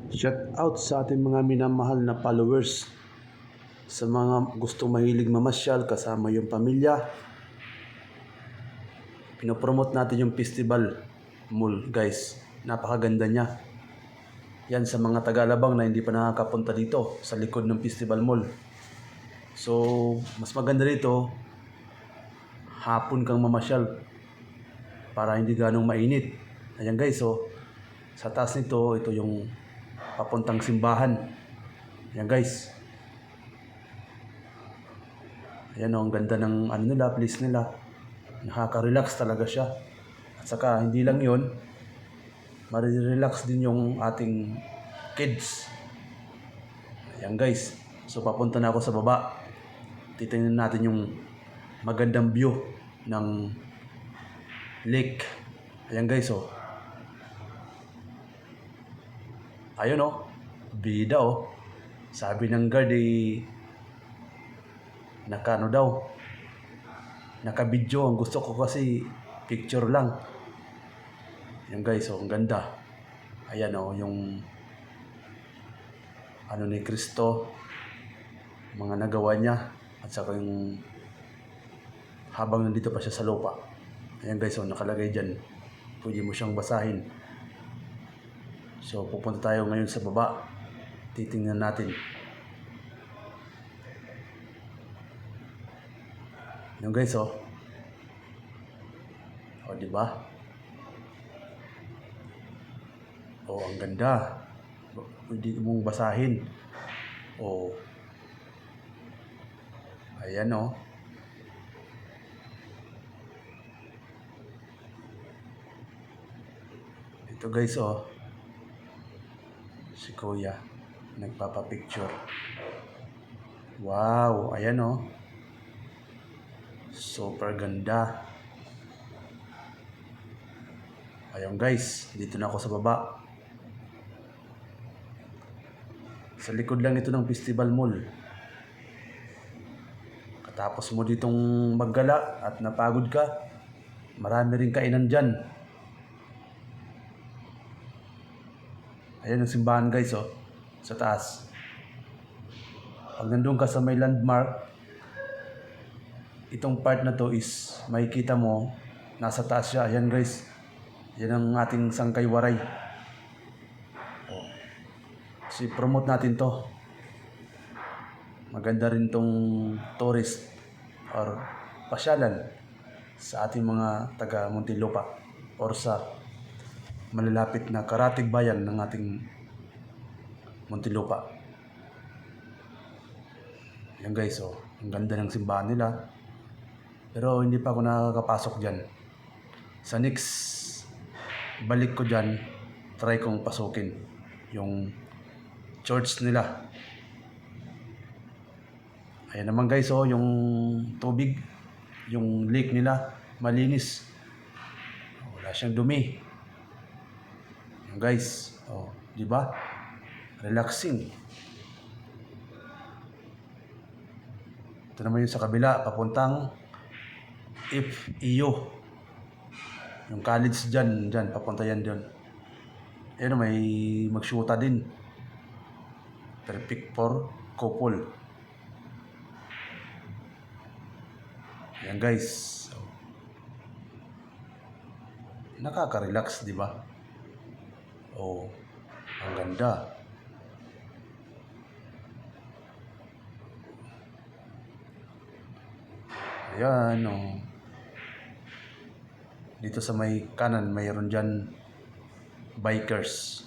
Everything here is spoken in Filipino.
Shout out sa ating mga minamahal na followers, sa mga gustong mahilig mamasyal kasama yung pamilya. Pinopromote natin yung Festival Mall, guys. Napakaganda niya. Yan sa mga Tagalabang na hindi pa nakakapunta dito sa likod ng Festival Mall. So, mas maganda dito, hapon kang mamasyal para hindi ganong mainit. Ayan guys, so sa taas nito, ito yung papuntang simbahan. Ayan guys. Ayan o, ang ganda ng ano nila, place nila. Nakaka-relax talaga siya. At saka hindi lang yun, ma-relax din yung ating kids. Ayan guys. So papunta na ako sa baba. Titingnan natin yung magandang view ng lake. Ayan guys oh. Ayun oh. Bida oh. Sabi ng guard naka-ano daw. Naka-video. Ang gusto ko kasi picture lang. Ayan guys oh. Ang ganda. Ayan oh. Yung ano ni Kristo. Mga nagawa niya. At saka yung habang nandito pa siya sa lupa. Ayan guys, so nakalagay dyan. Pwede mo siyang basahin. So pupunta tayo ngayon sa baba. Titingnan natin. Ayan guys, oh. O, diba? O, ang ganda. Pwede mong basahin. O. Ayan, oh. Ito guys, oh. Si Kuya. Nagpapapicture. Wow. Ayan, oh. Super ganda. Ayun guys. Dito na ako sa baba. Sa likod lang ito ng Festival Mall. Katapos mo ditong maggala at napagod ka, marami rin kainan dyan. Ayan ang simbahan guys oh, sa taas. Pag nandun ka sa may landmark, itong part na to is makikita mo, nasa taas siya. Ayan guys, yan ang ating Sangkay Waray. Oh. So promote natin to. Maganda rin tong tourist or pasyalan sa ating mga taga Muntinlupa or sa malalapit na karatig bayan ng ating Muntinlupa. Yan guys, oh, ang ganda ng simbahan nila. Pero hindi pa ako nakakapasok dyan. Sa next balik ko dyan, try kong pasukin yung church nila. Ayan naman guys, oh, yung tubig, yung lake nila, malinis. Wala siyang dumi. Ayan guys, oh, di ba? Relaxing. Ito naman yung sa kabila, papuntang FEU. Yung college dyan, papunta yan dyan. Ayan, may mag-shoota din. Perfect for couple. Ayan guys. Nakaka-relax, di ba? Oh, ang ganda. Ayan, oh. Dito sa may kanan, mayroon dyan bikers.